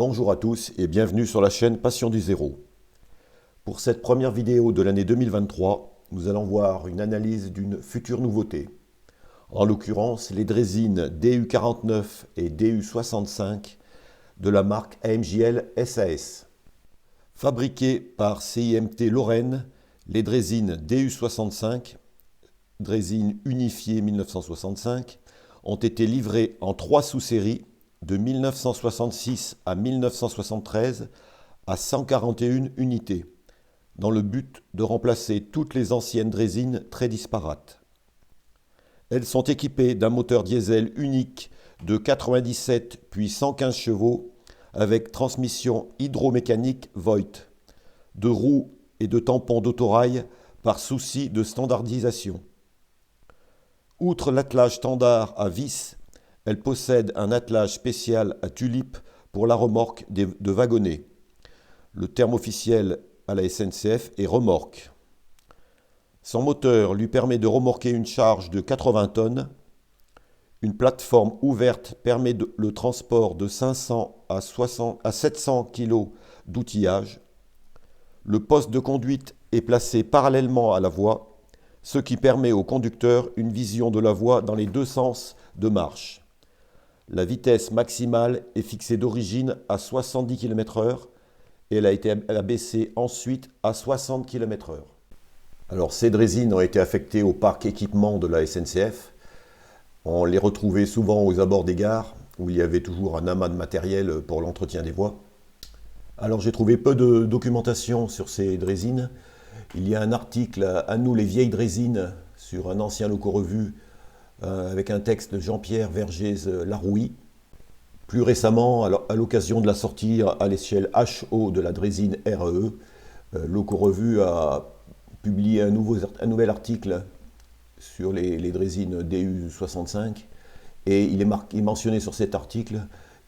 Bonjour à tous et bienvenue sur la chaîne Passion du Zéro. Pour cette première vidéo de l'année 2023, nous allons voir une analyse d'une future nouveauté. En l'occurrence, les drésines DU49 et DU65 de la marque AMJL SAS. Fabriquées par CIMT Lorraine, les drésines DU65, drésines unifiées 1965, ont été livrées en 3 sous-séries de 1966 à 1973 à 141 unités, dans le but de remplacer toutes les anciennes drésines très disparates. Elles sont équipées d'un moteur diesel unique de 97 puis 115 chevaux avec transmission hydromécanique Voith, de roues et de tampons d'autorail par souci de standardisation. Outre l'attelage standard à vis, elle possède un attelage spécial à tulipe pour la remorque de wagonnets. Le terme officiel à la SNCF est remorque. Son moteur lui permet de remorquer une charge de 80 tonnes. Une plateforme ouverte permet le transport de 500 à 700 kg d'outillage. Le poste de conduite est placé parallèlement à la voie, ce qui permet au conducteur une vision de la voie dans les deux sens de marche. La vitesse maximale est fixée d'origine à 70 km/h et elle a été abaissée ensuite à 60 km/h. Alors ces drésines ont été affectées au parc équipement de la SNCF. On les retrouvait souvent aux abords des gares où il y avait toujours un amas de matériel pour l'entretien des voies. Alors j'ai trouvé peu de documentation sur ces drésines. Il y a un article à nous les vieilles drésines sur un ancien loco-revu avec un texte de Jean-Pierre Vergès-Larouille. Plus récemment, à l'occasion de la sortie à l'échelle HO de la drésine RE, Loco-Revu a publié un nouvel article sur les drésines DU65 et il est mentionné sur cet article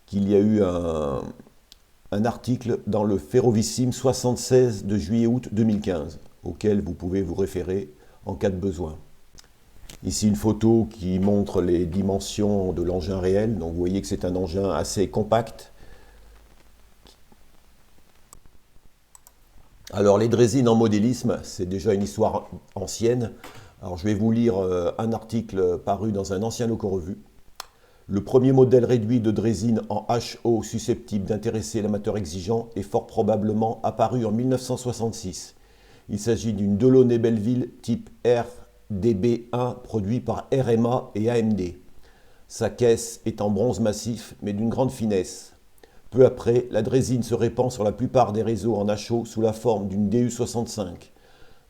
qu'il y a eu un article dans le Ferrovissime 76 de juillet-août 2015 auquel vous pouvez vous référer en cas de besoin. Ici une photo qui montre les dimensions de l'engin réel. Donc vous voyez que c'est un engin assez compact. Alors les drésines en modélisme, c'est déjà une histoire ancienne. Alors je vais vous lire un article paru dans un ancien loco-revu. Le premier modèle réduit de drésine en HO susceptible d'intéresser l'amateur exigeant est fort probablement apparu en 1966. Il s'agit d'une Delaunay Belleville type RDB1 produit par RMA et AMD. Sa caisse est en bronze massif mais d'une grande finesse. Peu après, la drésine se répand sur la plupart des réseaux en HO sous la forme d'une DU65.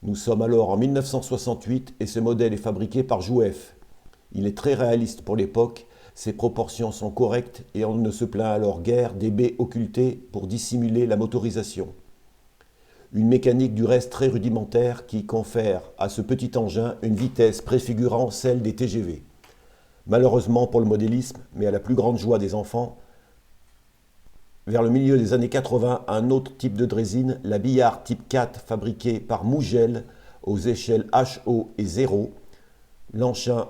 Nous sommes alors en 1968 et ce modèle est fabriqué par Jouef. Il est très réaliste pour l'époque, ses proportions sont correctes et on ne se plaint alors guère des baies occultées pour dissimuler la motorisation. Une mécanique du reste très rudimentaire qui confère à ce petit engin une vitesse préfigurant celle des TGV. Malheureusement pour le modélisme, mais à la plus grande joie des enfants, vers le milieu des années 80, un autre type de drésine, la Billard type 4 fabriquée par Mougel aux échelles HO et 0. L'engin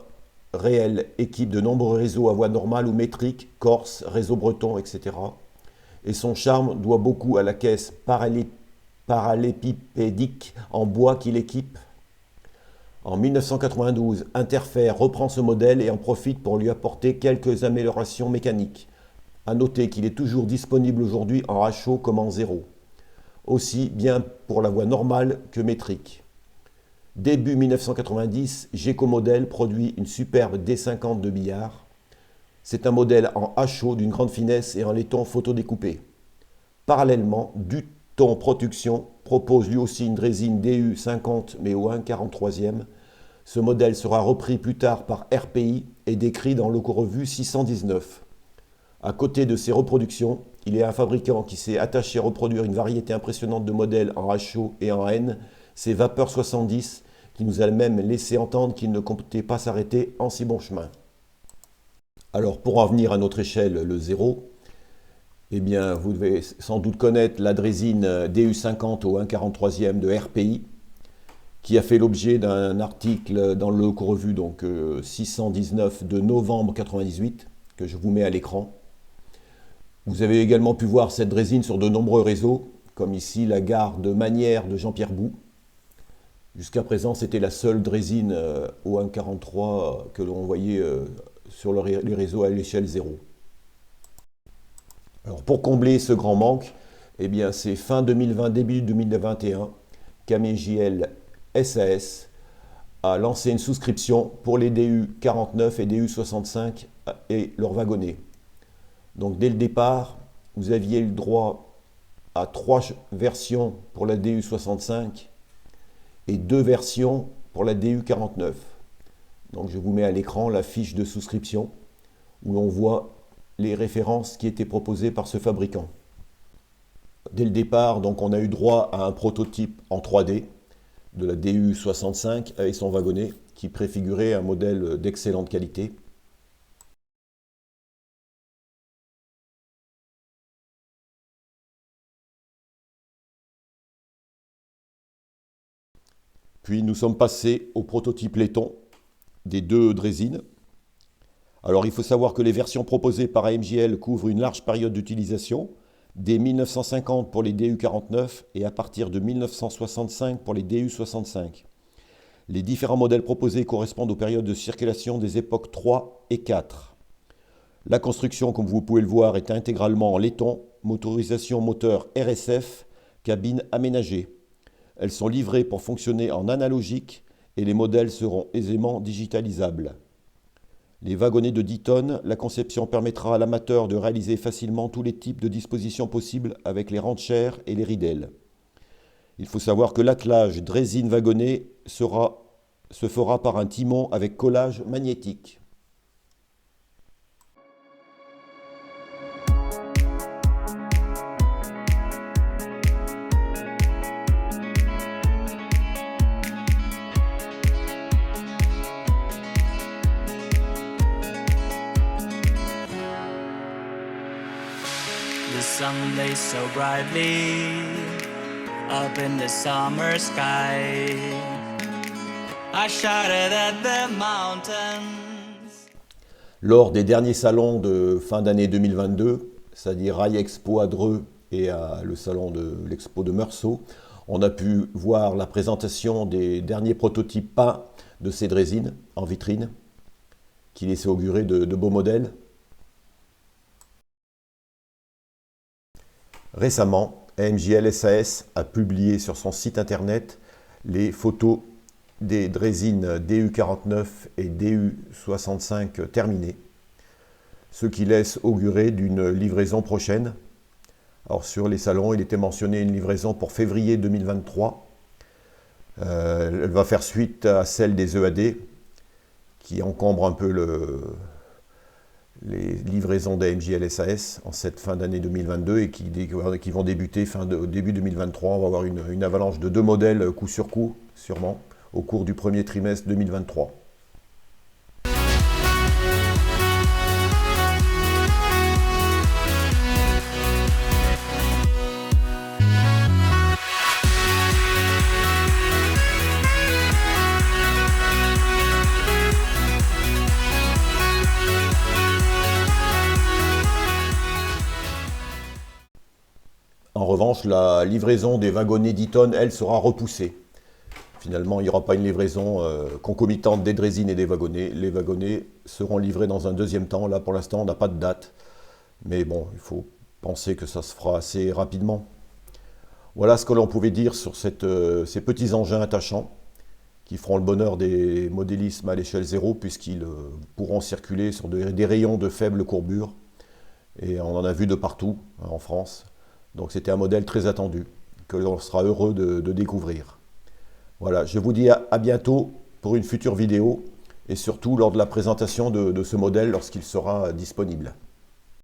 réel équipe de nombreux réseaux à voie normale ou métrique, Corse, réseau breton, etc. Et son charme doit beaucoup à la caisse parallépipédique en bois qu'il équipe. En 1992, Interfer reprend ce modèle et en profite pour lui apporter quelques améliorations mécaniques. A noter qu'il est toujours disponible aujourd'hui en HO comme en 0. Aussi bien pour la voie normale que métrique. Début 1990, Geco Model produit une superbe D50 de Billard. C'est un modèle en HO d'une grande finesse et en laiton photodécoupé. Parallèlement, Duton Production propose lui aussi une drésine DU50 mais au 1/43e. Ce modèle sera repris plus tard par RPI et décrit dans Loco-Revu 619. À côté de ces reproductions, il y a un fabricant qui s'est attaché à reproduire une variété impressionnante de modèles en HO et en N, c'est Vapeur 70, qui nous a même laissé entendre qu'il ne comptait pas s'arrêter en si bon chemin. Alors pour en venir à notre échelle, le 0, eh bien vous devez sans doute connaître la drésine DU50 au 1/43e de RPI, qui a fait l'objet d'un article dans le Loco-Revu, donc 619 de novembre 98, que je vous mets à l'écran. Vous avez également pu voir cette drésine sur de nombreux réseaux, comme ici la gare de Manières de Jean-Pierre Bou. Jusqu'à présent, c'était la seule drésine au 1,43 que l'on voyait sur les réseaux à l'échelle 0. Alors pour combler ce grand manque, eh bien c'est fin 2020, début 2021, qu'AMJL SAS a lancé une souscription pour les DU49 et DU65 et leurs wagonnets. Donc dès le départ, vous aviez le droit à 3 versions pour la DU65 et 2 versions pour la DU49. Donc je vous mets à l'écran la fiche de souscription où l'on voit les références qui étaient proposées par ce fabricant. Dès le départ, donc, on a eu droit à un prototype en 3D de la DU65 avec son wagonnet qui préfigurait un modèle d'excellente qualité. Puis nous sommes passés au prototype laiton des 2 drésines. Alors il faut savoir que les versions proposées par AMJL couvrent une large période d'utilisation, dès 1950 pour les DU49 et à partir de 1965 pour les DU65. Les différents modèles proposés correspondent aux périodes de circulation des époques 3 et 4. La construction, comme vous pouvez le voir, est intégralement en laiton, motorisation moteur RSF, cabine aménagée. Elles sont livrées pour fonctionner en analogique et les modèles seront aisément digitalisables. Les wagonnets de 10 tonnes, la conception permettra à l'amateur de réaliser facilement tous les types de dispositions possibles avec les ranchères et les ridelles. Il faut savoir que l'attelage drésine-wagonnet se fera par un timon avec collage magnétique. The sun blazed so brightly up in the summer sky. I shouted at the mountains. Lors des derniers salons de fin d'année 2022, c'est-à-dire Rail Expo à Dreux et le salon de l'Expo de Meursault, on a pu voir la présentation des derniers prototypes peints de ces drésines en vitrine, qui laissaient augurer de beaux modèles. Récemment, AMJL SAS a publié sur son site internet les photos des drésines DU49 et DU65 terminées, ce qui laisse augurer d'une livraison prochaine. Alors sur les salons, il était mentionné une livraison pour février 2023. Elle va faire suite à celle des EAD, qui encombre un peu les livraisons d'AMJL SAS en cette fin d'année 2022 et qui vont débuter début 2023. On va avoir une avalanche de 2 modèles coup sur coup, sûrement, au cours du premier trimestre 2023. En revanche, la livraison des wagonnets 10 tonnes, elle, sera repoussée. Finalement, il n'y aura pas une livraison concomitante des drésines et des wagonnets. Les wagonnets seront livrés dans un deuxième temps. Là, pour l'instant, on n'a pas de date. Mais bon, il faut penser que ça se fera assez rapidement. Voilà ce que l'on pouvait dire sur ces petits engins attachants qui feront le bonheur des modélismes à l'échelle 0 puisqu'ils pourront circuler sur des rayons de faible courbure. Et on en a vu de partout en France. Donc c'était un modèle très attendu, que l'on sera heureux de découvrir. Voilà, je vous dis à bientôt pour une future vidéo, et surtout lors de la présentation de ce modèle lorsqu'il sera disponible.